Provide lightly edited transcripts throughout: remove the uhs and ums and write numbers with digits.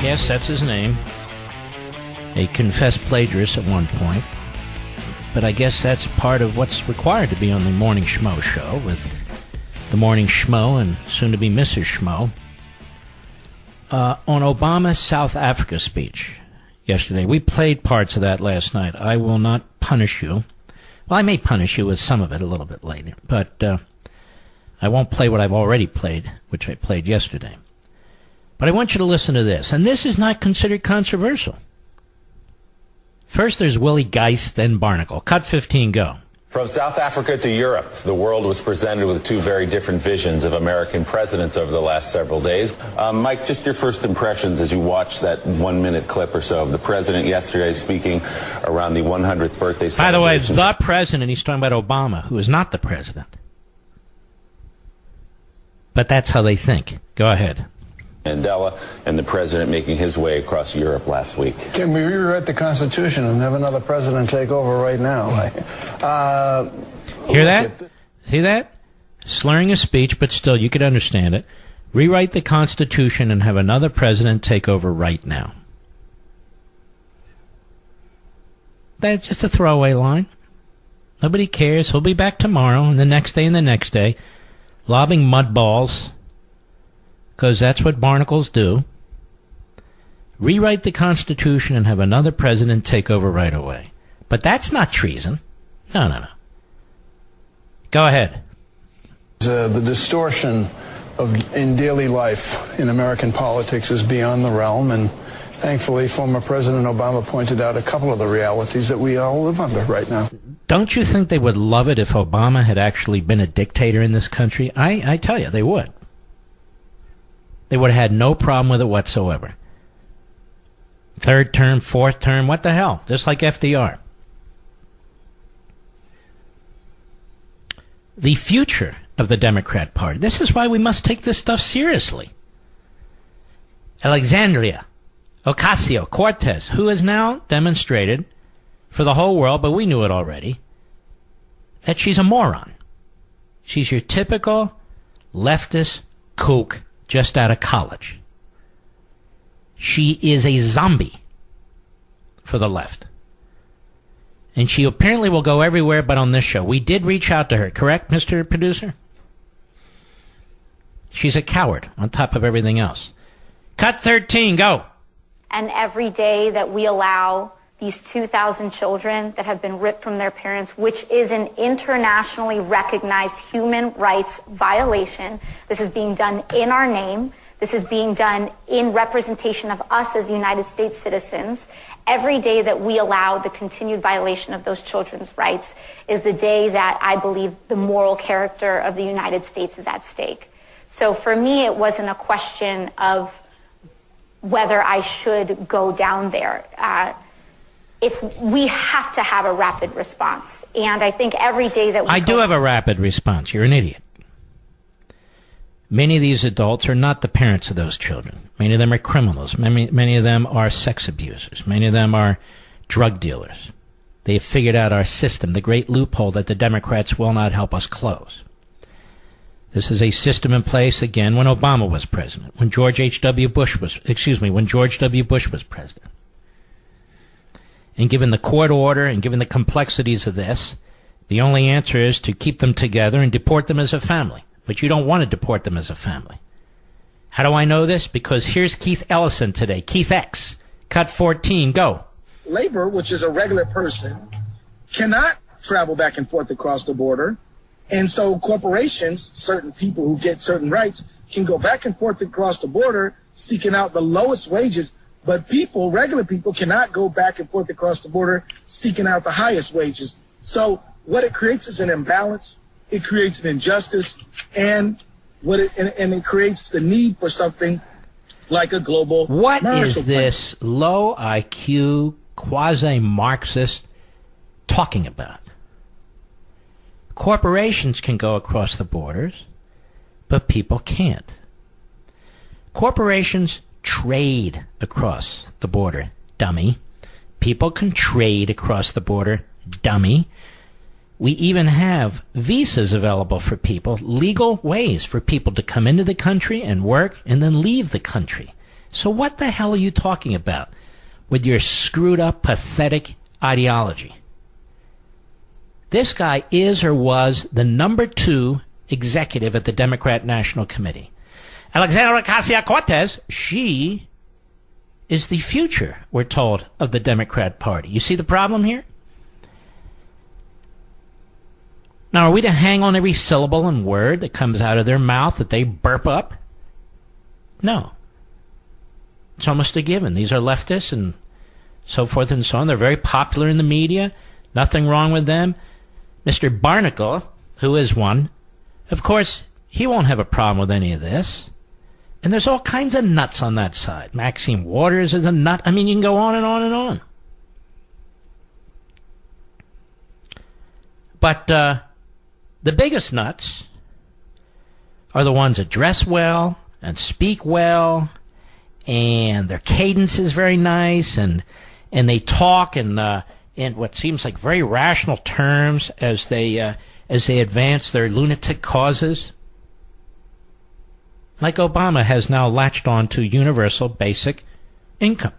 Yes, that's his name. A confessed plagiarist at one point. But I guess that's part of what's required to be on the Morning Schmo show with the Morning Schmo and soon-to-be Mrs. Schmo. On Obama's South Africa speech yesterday, we played parts of that last night. I will not punish you. Well, I may punish you with some of it a little bit later, but I won't play what I've already played, which I played yesterday. But I want you to listen to this, and this is not considered controversial. First, there's Willie Geist, then Barnicle. Cut 15, go. From South Africa to Europe, the world was presented with two very different visions of American presidents over the last several days. Mike, just your first impressions as you watched that 1-minute clip or so of the president yesterday speaking around the 100th birthday celebration. By the way, the president, he's talking about Obama, who is not the president. But that's how they think. Go ahead. Mandela and the president making his way across Europe last week. Can we rewrite the Constitution and have another president take over right now? Hear that? Hear that? Slurring a speech, but still, you could understand it. Rewrite the Constitution and have another president take over right now. That's just a throwaway line. Nobody cares. He'll be back tomorrow and the next day and the next day, lobbing mud balls. Because that's what barnacles do. Rewrite the Constitution and have another president take over right away. But that's not treason. No. Go ahead. The distortion in daily life in American politics is beyond the realm, and thankfully former President Obama pointed out a couple of the realities that we all live under right now. Don't you think they would love it if Obama had actually been a dictator in this country? I tell you, they would. They would have had no problem with it whatsoever. Third term, fourth term, what the hell? Just like FDR. The future of the Democrat Party. This is why we must take this stuff seriously. Alexandria Ocasio-Cortez, who has now demonstrated for the whole world, but we knew it already, that she's a moron. She's your typical leftist kook just out of college. She is a zombie for the left. And she apparently will go everywhere but on this show. We did reach out to her, correct, Mr. Producer? She's a coward on top of everything else. Cut 13, go. And every day that we allow these 2,000 children that have been ripped from their parents, which is an internationally recognized human rights violation. This is being done in our name. This is being done in representation of us as United States citizens. Every day that we allow the continued violation of those children's rights is the day that I believe the moral character of the United States is at stake. So for me, it wasn't a question of whether I should go down there. If we have to have a rapid response. And I think every day that we... I do have a rapid response. You're an idiot. Many of these adults are not the parents of those children. Many of them are criminals. Many of them are sex abusers. Many of them are drug dealers. They have figured out our system, the great loophole that the Democrats will not help us close. This is a system in place, again, when Obama was president, when George W. Bush was president. And given the court order and given the complexities of this, the only answer is to keep them together and deport them as a family. But you don't want to deport them as a family. How do I know this? Because here's Keith Ellison today. Keith X. Cut 14. Go. Labor, which is a regular person, cannot travel back and forth across the border. And so corporations, certain people who get certain rights, can go back and forth across the border seeking out the lowest wages. But people, regular people, cannot go back and forth across the border seeking out the highest wages. So what it creates is an imbalance. It creates an injustice, and it creates the need for something like a global. What is this low IQ, quasi-Marxist talking about? Corporations can go across the borders, but people can't. Corporations trade across the border, dummy. People can trade across the border, dummy. We even have visas available for people, legal ways for people to come into the country and work and then leave the country. So what the hell are you talking about with your screwed up, pathetic ideology? This guy is or was the number 2 executive at the Democrat National Committee. Alexandria Ocasio-Cortez, she is the future, we're told, of the Democrat Party. You see the problem here? Now, are we to hang on every syllable and word that comes out of their mouth that they burp up? No. It's almost a given. These are leftists and so forth and so on. They're very popular in the media. Nothing wrong with them. Mr. Barnicle, who is one, of course, he won't have a problem with any of this. And there's all kinds of nuts on that side. Maxine Waters is a nut. I mean, you can go on and on and on. But the biggest nuts are the ones that dress well and speak well, and their cadence is very nice, and they talk in what seems like very rational terms as they advance their lunatic causes. Like Obama has now latched on to universal basic income.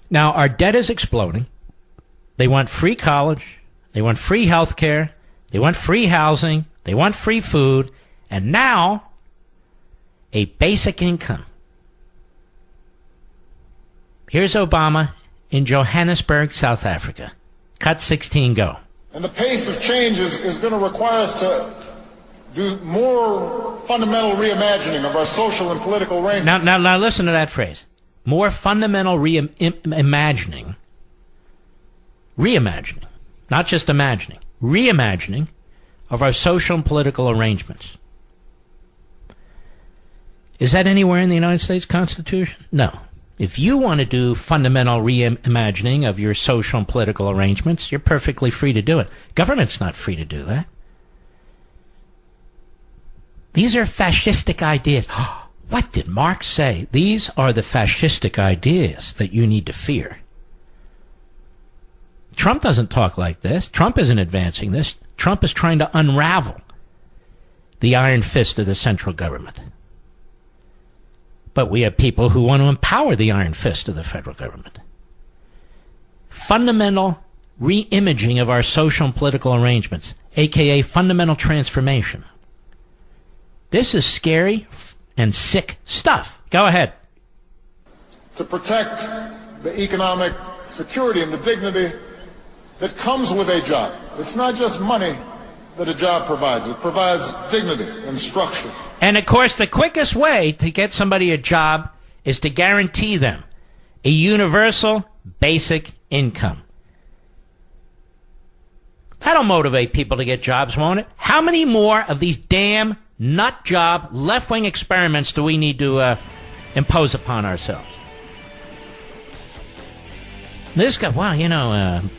Now, our debt is exploding. They want free college. They want free health care. They want free housing. They want free food. And now, a basic income. Here's Obama in Johannesburg, South Africa. Cut 16, go. And the pace of change is going to require us to do more fundamental reimagining of our social and political arrangements. Now listen to that phrase. More fundamental reimagining. Reimagining. Not just imagining. Reimagining of our social and political arrangements. Is that anywhere in the United States Constitution? No. If you want to do fundamental reimagining of your social and political arrangements, you're perfectly free to do it. Government's not free to do that. These are fascistic ideas. What did Marx say? These are the fascistic ideas that you need to fear. Trump doesn't talk like this. Trump isn't advancing this. Trump is trying to unravel the iron fist of the central government. But we have people who want to empower the iron fist of the federal government. Fundamental re-imaging of our social and political arrangements, a.k.a. fundamental transformation. This is scary and sick stuff. Go ahead. To protect the economic security and the dignity that comes with a job. It's not just money that a job provides. It provides dignity and structure. And, of course, the quickest way to get somebody a job is to guarantee them a universal basic income. That'll motivate people to get jobs, won't it? How many more of these damn nut job left-wing experiments do we need to impose upon ourselves? This guy, well,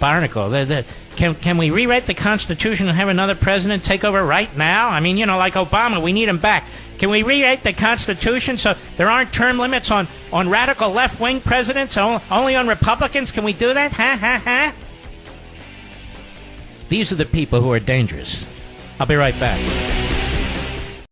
Barnicle, can we rewrite the Constitution and have another president take over right now? I mean, like Obama, we need him back. Can we rewrite the Constitution so there aren't term limits on radical left-wing presidents, only on Republicans? Can we do that? Ha. These are the people who are dangerous. I'll be right back.